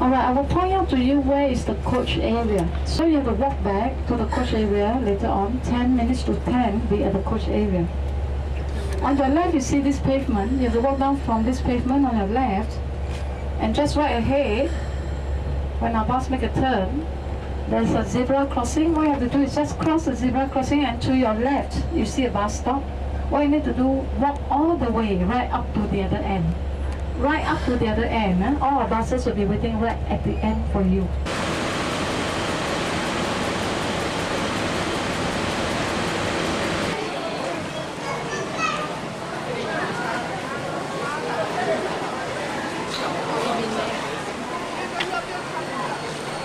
Alright, I will point out to you where is the coach area. So you have to walk back to the coach area later on. 10 minutes to 10, be at the coach area. On your left, you see this pavement. You have to walk down from this pavement on your left. And just right ahead, when our bus make a turn, there's a zebra crossing. What you have to do is just cross the zebra crossing, and to your left, you see a bus stop. What you need to do, walk all the way right up to the other end. Right up to the other end. All our buses will be waiting right at the end for you.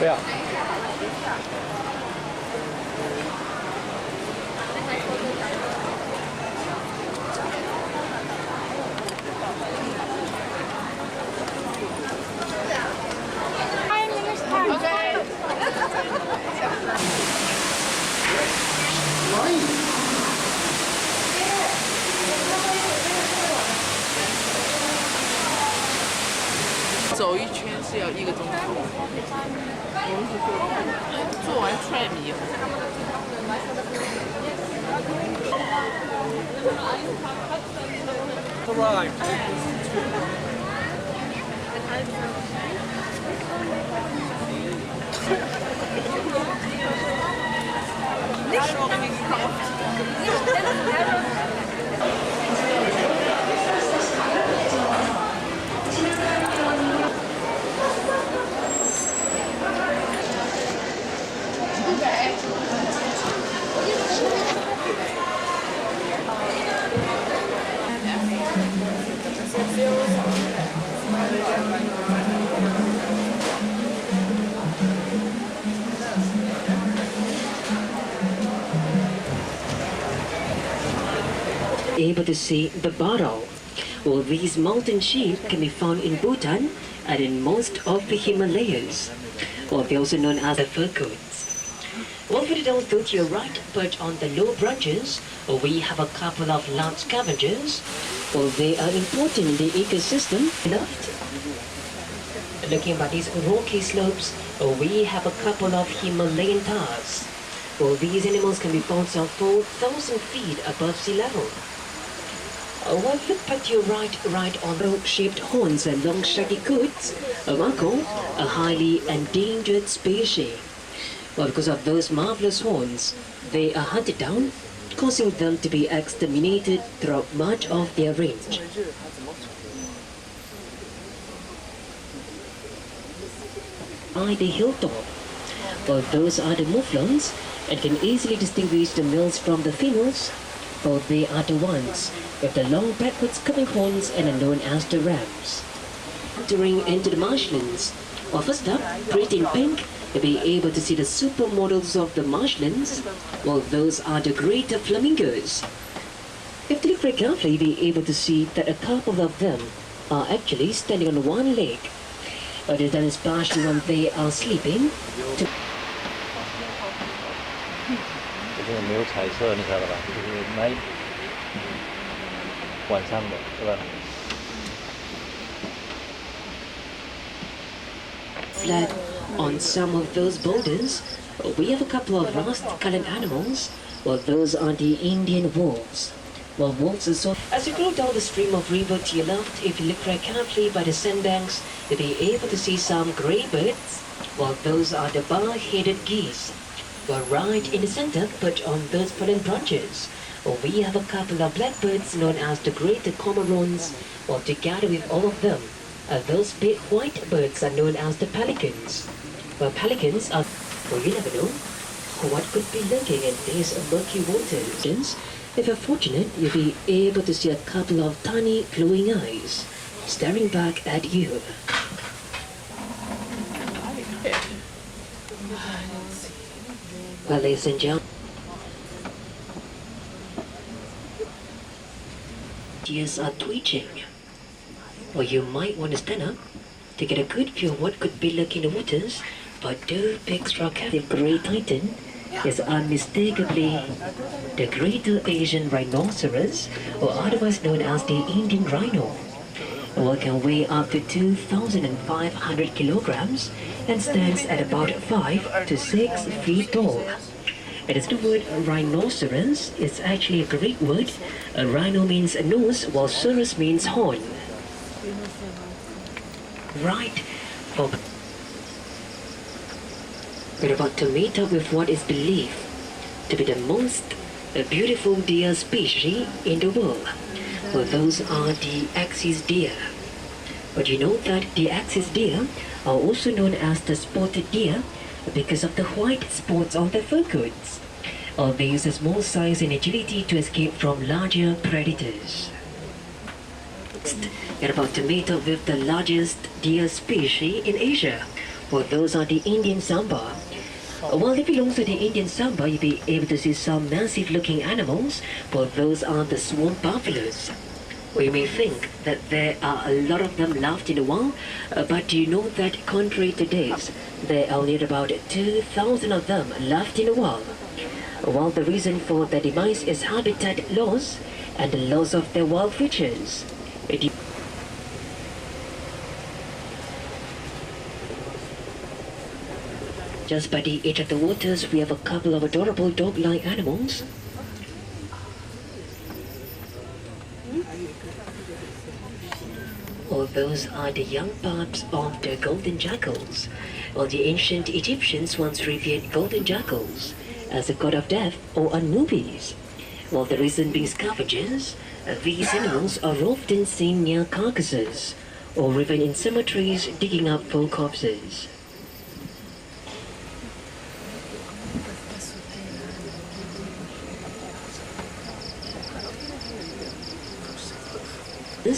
Yeah. Okay. 走一圈是要1个钟头，做完 tram 以后。Able to see the bottle. Well, these mountain sheep can be found in Bhutan and in most of the Himalayas. Well, they're also known as the fur coats. Well, further down to your right, but on the low branches, we have a couple of large scavengers. Well, they are important in the ecosystem. Left. Looking at these rocky slopes, we have a couple of Himalayan tars. Well, these animals can be found some 4,000 feet above sea level. Well, look at your right on rope-shaped horns and long shaggy coats. A mako, a highly endangered species. Well, because of those marvelous horns, they are hunted down, causing them to be exterminated throughout much of their range. By the hilltop, well, those are the mouflons, and can easily distinguish the males from the females. Well, they are the ones with the long backwards coming horns and are known as the rams. Entering into the marshlands, well, first up, pretty in pink, you'll be able to see the supermodels of the marshlands. Well, those are the greater flamingos. If you look very carefully, you'll be able to see that a couple of them are actually standing on one leg. Other than especially when they are sleeping. 这个没有彩色，你晓得吧？就是那晚上的，是吧？ Flat on some of those boulders, we have a couple of rust-colored animals. Well, those are the Indian wolves. Well, wolves are so... As you go down the stream of river to your left, if you look very carefully by the sandbanks, you'll be able to see some grey birds. Well, those are the bar-headed geese. Well, right in the center, but on those fallen branches, we have a couple of blackbirds known as the greater cormorants. Well, together with all of them, those big white birds are known as the pelicans. Well, pelicans are... Well, you never know what could be lurking in these murky waters. If you're fortunate, you'll be able to see a couple of tiny glowing eyes staring back at you. Well, ladies and gentlemen, ears are twitching. Well, you might want to stand up to get a good view of what could be lurking in the waters, but do be extra careful. The great titan is unmistakably the greater Asian rhinoceros, or otherwise known as the Indian rhino. Well, can weigh up to 2,500 kilograms and stands at about 5 to 6 feet tall. It is the word rhinoceros. It's actually a Greek word. Rhino means nose, while cerus means horn. Right. We're about to meet up with what is believed to be the most beautiful deer species in the world. Well, those are the axis deer. But you know that the axis deer are also known as the spotted deer because of the white spots on their fur coats. They use a small size and agility to escape from larger predators. Next, we're about to meet up with the largest deer species in Asia. Well, those are the Indian sambar. While it belongs to the Indian sambar, you'll be able to see some massive looking animals. Well, those are the swamp buffaloes. We may think that there are a lot of them left in the wild, but do you know that contrary to this, there are only about 2,000 of them left in the wild? While the reason for their demise is habitat loss and the loss of their wild features. Just by the edge of the waters, we have a couple of adorable dog-like animals. All those are the young pups of the golden jackals. Well, the ancient Egyptians once revered golden jackals as a god of death or Anubis. Well, the reason being scavengers, these animals are often seen near carcasses or even in cemeteries digging up full corpses.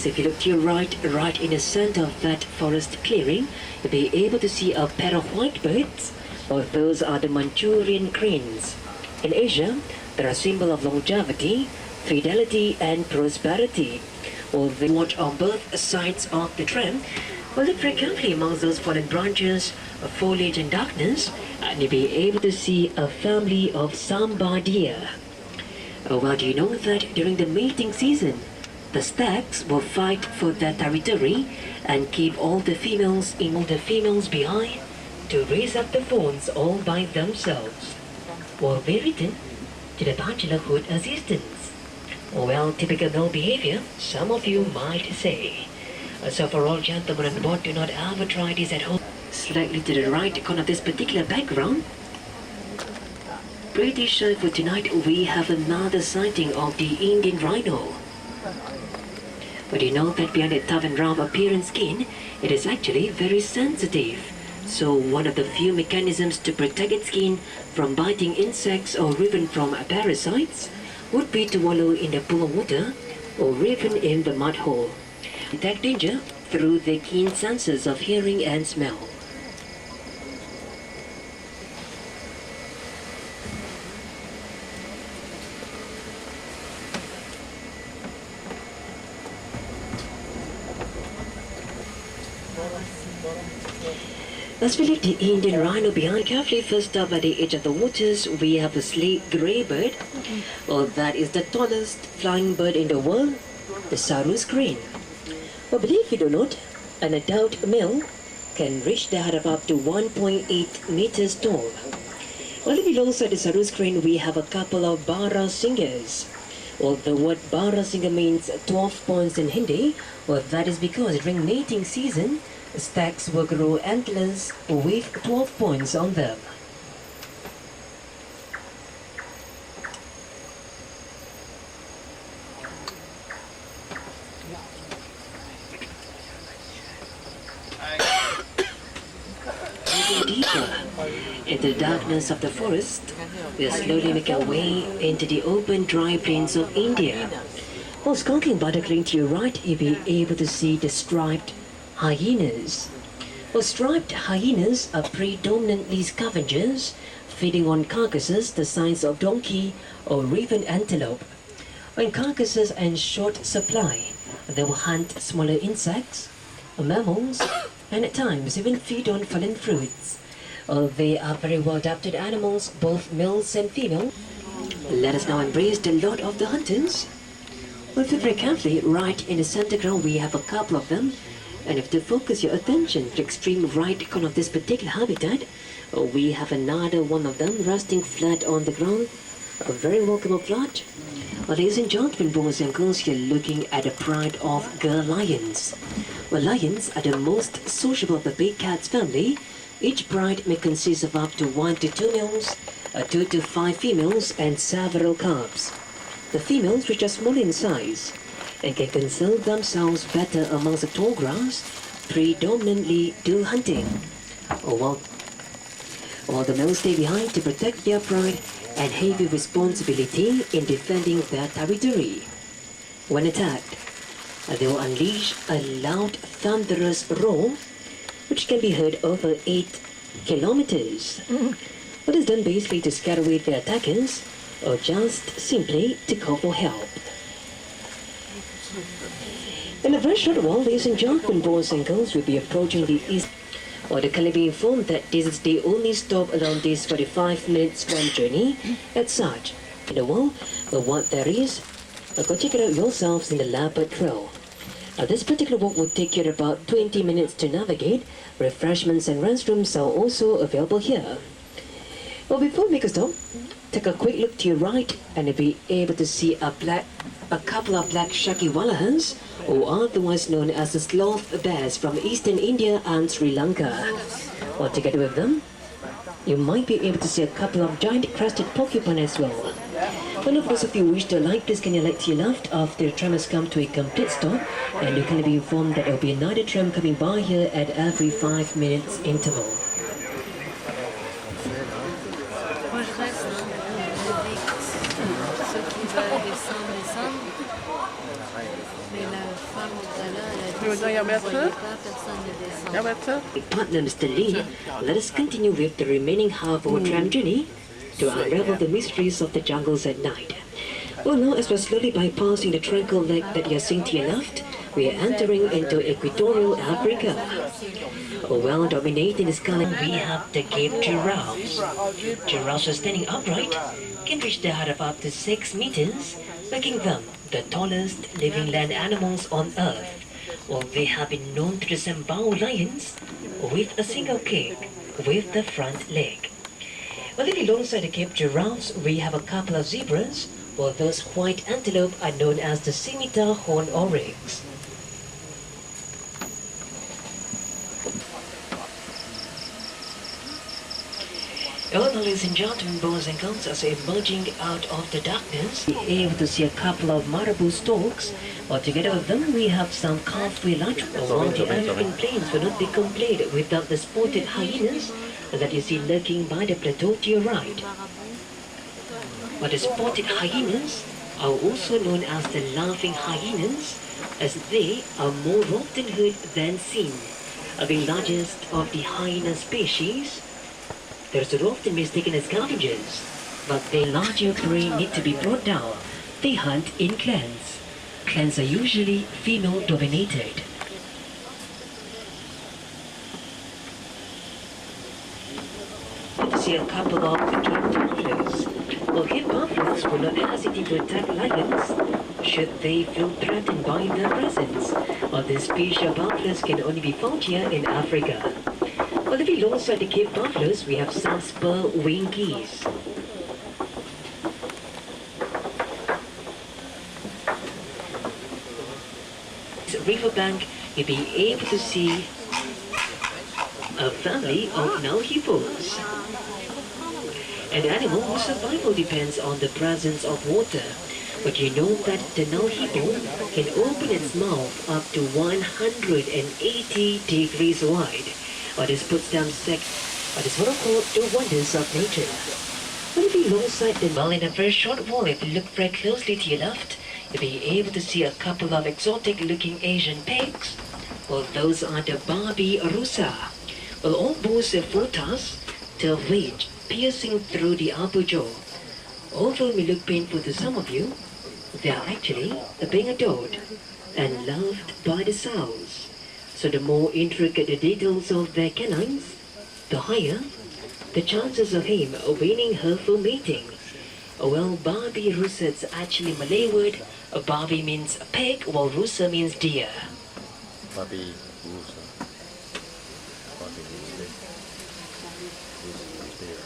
If you look to your right in the center of that forest clearing, you'll be able to see a pair of white birds. Well, those are the Manchurian cranes. In Asia, they're a symbol of longevity, fidelity, and prosperity. Well, they watch on both sides of the tram. Well, look very carefully amongst those fallen branches, foliage, and darkness, and you'll be able to see a family of sambar deer. Well, do you know that during the mating season, the stags will fight for their territory and keep all the females behind to raise up the fawns all by themselves? Well, they return to the bachelorhood assistance. Well, typical male behavior, some of you might say. So for all gentlemen on board, do not ever try this at home. Slightly to the right corner of this particular background, pretty sure for tonight we have another sighting of the Indian rhino. But you know that behind the tough and rough appearance skin, it is actually very sensitive. So one of the few mechanisms to protect its skin from biting insects or even from parasites would be to wallow in the pool of water or even in the mud hole. Detect danger through the keen senses of hearing and smell. As we leave the Indian rhino behind, carefully first up at the edge of the waters, we have the slate grey bird. Well, that is the tallest flying bird in the world, the Sarus crane. Well, believe it or not, an adult male can reach the height of up to 1.8 meters tall. Well, alongside the Sarus crane, we have a couple of Bara singers. Well, the word Bara singer means 12 points in Hindi. Well, that is because during mating season, stags will grow antlers with 12 points on them. Moving deeper into the darkness of the forest, we are slowly making our way into the open dry plains of India. While skulking buttercream to your right, you'll be able to see the striped hyenas. Well, striped hyenas are predominantly scavengers, feeding on carcasses the size of donkey or even antelope. When carcasses are in short supply, they will hunt smaller insects, mammals, and at times even feed on fallen fruits. They are very well-adapted animals, both males and female. Let us now embrace the Lord of the Hunters. Well, if you very carefully, right in the center ground, we have a couple of them. And if to focus your attention to the extreme right corner of this particular habitat, we have another one of them resting flat on the ground. A very welcome flat. Well, ladies and gentlemen, boys and girls, you're looking at the pride of girl lions. Well, lions are the most sociable of the big cats family. Each bride may consist of up to 1 to 2 males, 2 to 5 females, and several cubs. The females, which are small in size and can conceal themselves better amongst the tall grass, predominantly do hunting, while the males stay behind to protect their pride and heavy responsibility in defending their territory. When attacked, they will unleash a loud, thunderous roar, which can be heard over 8 kilometers. What is done basically to scare away their attackers, or just simply to call for help. In a very short while, ladies and gentlemen, boys and girls, will be approaching the east. Or the can be informed that this is the only stop along this 45 minutes one journey at such. In the world, what there is, go check it out yourselves in the Leopard Trail. This particular walk will take you about 20 minutes to navigate. Refreshments and restrooms are also available here. Well, before we make a stop, take a quick look to your right and you'll be able to see a couple of black shaggy wallahans, or otherwise known as the sloth bears from eastern India and Sri Lanka. Or together with them, you might be able to see a couple of giant crested porcupine as well. Well, of course, if you wish to alight, please can you alight to your left after the tram has come to a complete stop, and you can be informed that there will be another tram coming by here at every 5 minutes interval. Moi je reste, ceux qui veulent descendre. Mais la femme tout à l'heure, elle a dit si vous ne voyez pas, personne ne descend. Partner Mr. Lee, let us continue with the remaining half of our tram journey to unravel the mysteries of the jungles at night. Well, now as we're slowly bypassing the tranquil lake that you're seeing to your left, we are entering into equatorial Africa. Well, dominating the sky, we have the Cape giraffes. Giraffes are standing upright, can reach the height of up to 6 meters, making them the tallest living land animals on Earth. Well, they have been known to resemble lions with a single kick with the front leg. Well, living alongside the Cape giraffes, we have a couple of zebras, while those white antelope are known as the scimitar horned oryx. Well, ladies and gentlemen, boys and girls, as emerging out of the darkness, we're able to see a couple of marabou storks. Or together with them, we have some calf-wheel large, while the African plains will not be complete without the spotted hyenas that you see lurking by the plateau to your right. But the spotted hyenas are also known as the laughing hyenas, as they are more often heard than seen. The largest of the hyena species, they're often mistaken as scavengers, but their larger prey need to be brought down. They hunt in clans. Clans are usually female-dominated. To see a couple of Cape buffaloes. Well, Cape buffaloes will not hesitate to attack lions should they feel threatened by their presence. Well, this species of buffaloes can only be found here in Africa. Well, if we alongside the Cape buffaloes, we have some spur-winged geese. Riverbank, you'll be able to see a family of Nile hippos. An animal whose survival depends on the presence of water. But you know that the Nile hippo can open its mouth up to 180 degrees wide. Or this puts them sick. But it's what I call the wonders of nature. When you be alongside them, well, in a very short while, if you look very closely to your left, you'll be able to see a couple of exotic-looking Asian pigs. Well, those are the Barbie Rusa. Well, all boast their 4 tusks, tail ridge piercing through the upper jaw. Although it may look painful to some of you, they are actually being adored and loved by the sows. So the more intricate the details of their canines, the higher the chances of him winning her for mating. Well, Barbie Rusa is actually Malay word Barbie means pig, while Rusa means deer. บาร์บีรูสบาร์บีรูสเด็กรูสเด็ก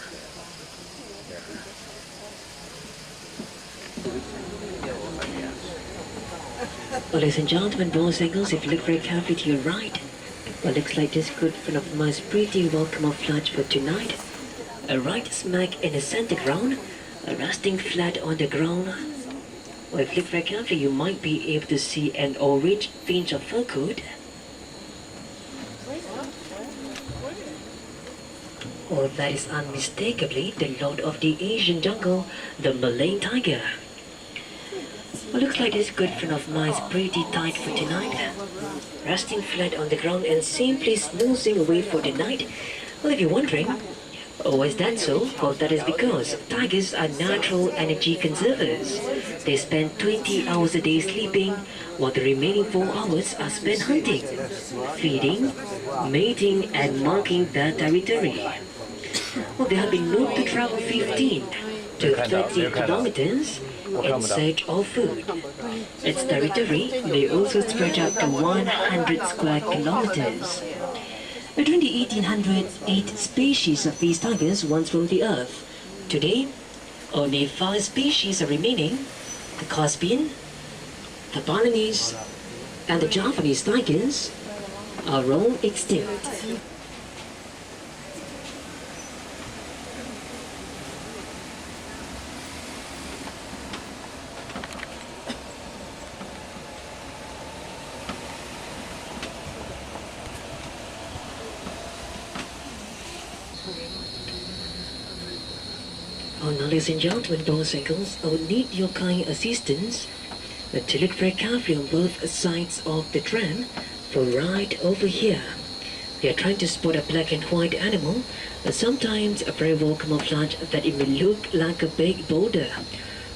Well, ladies and gentlemen, boys and girls, if you look very carefully to your right, well, looks like this good friend of mine's pretty well camouflage for tonight. Right smack in the center ground, resting flat on the ground. Well, if you look very carefully, you might be able to see an orange tinge of fur coat. Well, that is unmistakably the lord of the Asian jungle, the Malayan tiger. Well, looks like this good friend of mine is pretty tight for tonight. Resting flat on the ground and simply snoozing away for the night. Well, if you're wondering, oh, is that so? Well, that is because tigers are natural energy conservers. They spend 20 hours a day sleeping, while the remaining 4 hours are spent hunting, feeding, mating, and marking their territory. Well, they have been known to travel 15 to 30 kilometers in search of food. Its territory may also stretch out to 100 square kilometers. During the 1800s, 8 species of these tigers once roamed the earth. Today, only 5 species are remaining: the Caspian, the Balinese, and the Japanese tigers are all extinct. Oh, now, ladies and gentlemen, boys and girls, I would need your kind assistance to look very carefully on both sides of the tram for right over here. We are trying to spot a black and white animal, sometimes a very well camouflage that it may look like a big boulder.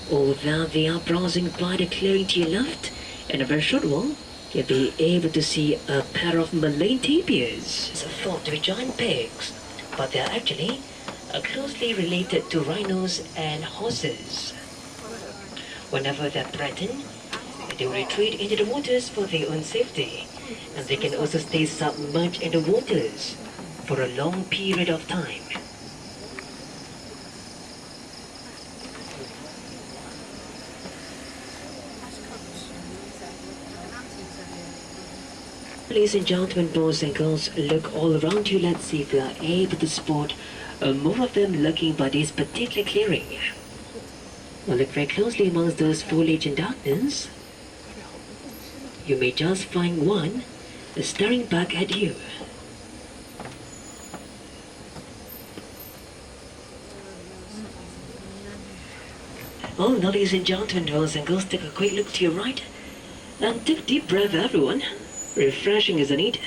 Or that they are browsing by the clearing to your left, in a very short while, you'll be able to see a pair of Malayan tapirs. It's thought to be giant pigs, but they're actually closely related to rhinos and horses. Whenever they're threatened, they will retreat into the waters for their own safety, and they can also stay submerged in the waters for a long period of time. Ladies and gentlemen, boys and girls, look all around you. Let's see if we are able to spot more of them lurking by this particular clearing. Well, look very closely amongst those foliage and darkness. You may just find one staring back at you. Oh, now, ladies and gentlemen, boys and girls, take a quick look to your right and take a deep breath, everyone. Refreshing, isn't it?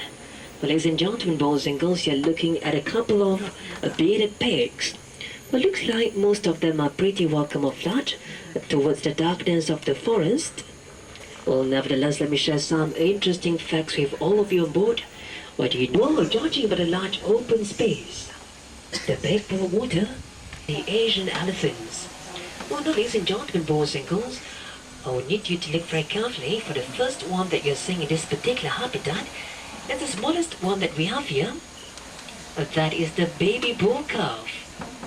Well, ladies and gentlemen, boys and girls, you're looking at a couple of bearded pigs. Well, looks like most of them are pretty well camouflaged towards the darkness of the forest. Well, nevertheless, let me share some interesting facts with all of you on board. What do you know? Judging by the large open space, the big pool of water, the Asian elephants. Well, now, ladies and gentlemen, boys and girls, I will need you to look very carefully for the first one that you're seeing in this particular habitat. It's the smallest one that we have here. That is the baby bull calf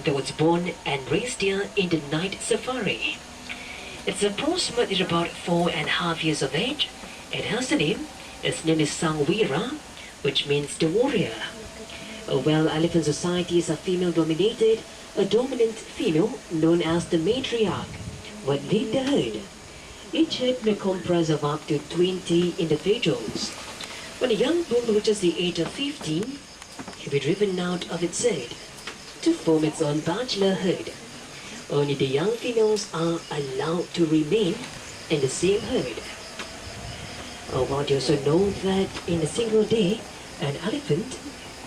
that was born and raised here in the night safari. It's approximately about 4.5 years of age. It has a name. Its name is Sangwira, which means the warrior. Well, elephant societies are female-dominated. A dominant female, known as the matriarch, would lead the herd. Each herd may comprise of up to 20 individuals. When a young bull reaches the age of 15, he'll be driven out of its herd to form its own bachelor herd. Only the young females are allowed to remain in the same herd. Well, you also know that in a single day, an elephant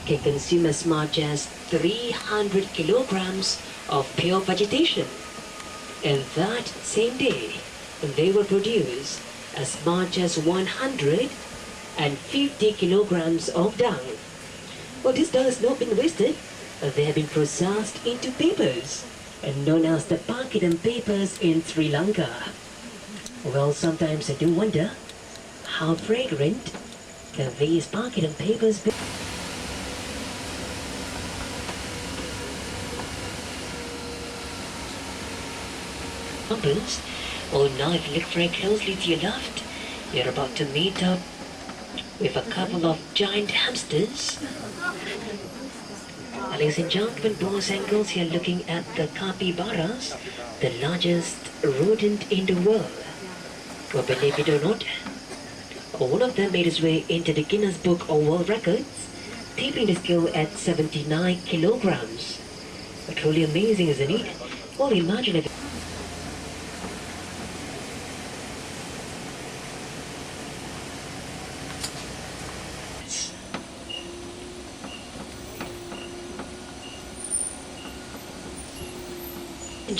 can consume as much as 300 kilograms of pure vegetation. And that same day, they will produce as much as 150 kilograms of dung. Well, this dung has not been wasted. They have been processed into papers, known as the Pakitan papers in Sri Lanka. Well, sometimes I do wonder how fragrant can these pocket and papers be. Numbers. Oh, now if you look very closely to your left, you're about to meet up with a couple of giant hamsters. Ladies and gentlemen, boys and girls, here looking at the capybaras, the largest rodent in the world. Well, believe it or not, one of them made its way into the Guinness Book of World Records, tipping the scale at 79 kilograms. Truly amazing, isn't it? Well, imagine if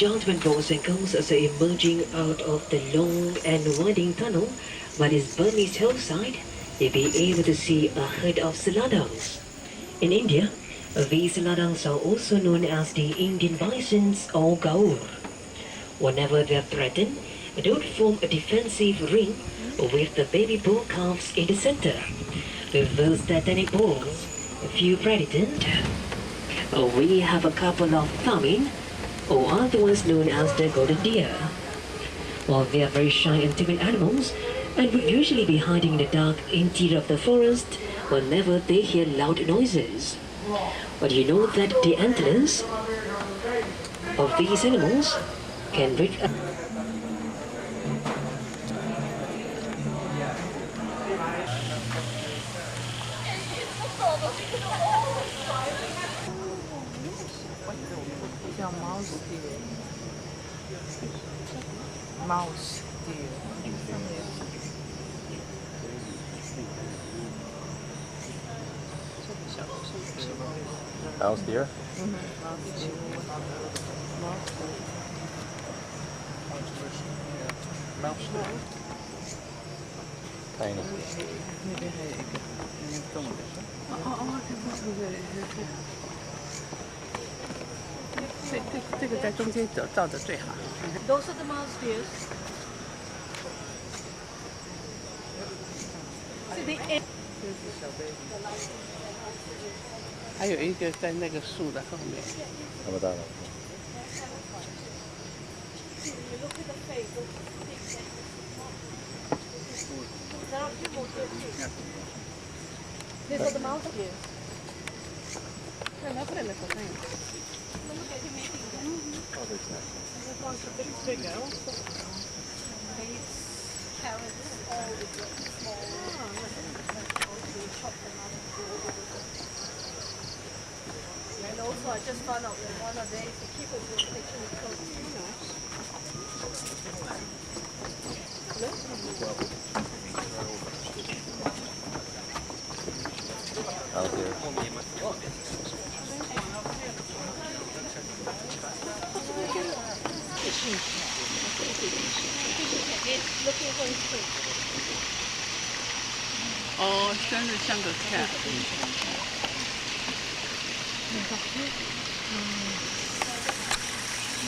Gentlemen, boys and girls, as they're emerging out of the long and winding tunnel by this Burmese hillside, you'll be able to see a herd of Saladans. In India, these Saladans are also known as the Indian bisons or gaur. Whenever they're threatened, they would form a defensive ring with the baby bull calves in the center. With those titanic bulls, a few predators, we have a couple of famine, or otherwise known as the golden deer. Well, they are very shy and timid animals and would usually be hiding in the dark interior of the forest whenever they hear loud noises. But you know that the antlers of these animals can reach Mouse deer. Mouse deer? Tiny. 这个在中间照的最好。Those are the mouse deers. So the end. 还有一个在那个树的后面。看不到了。 These are the mouse deers. And also I just found out that one of days the keepers will actually cook. Mouse deer. It's looking for his food. 哦，真是像个 cat。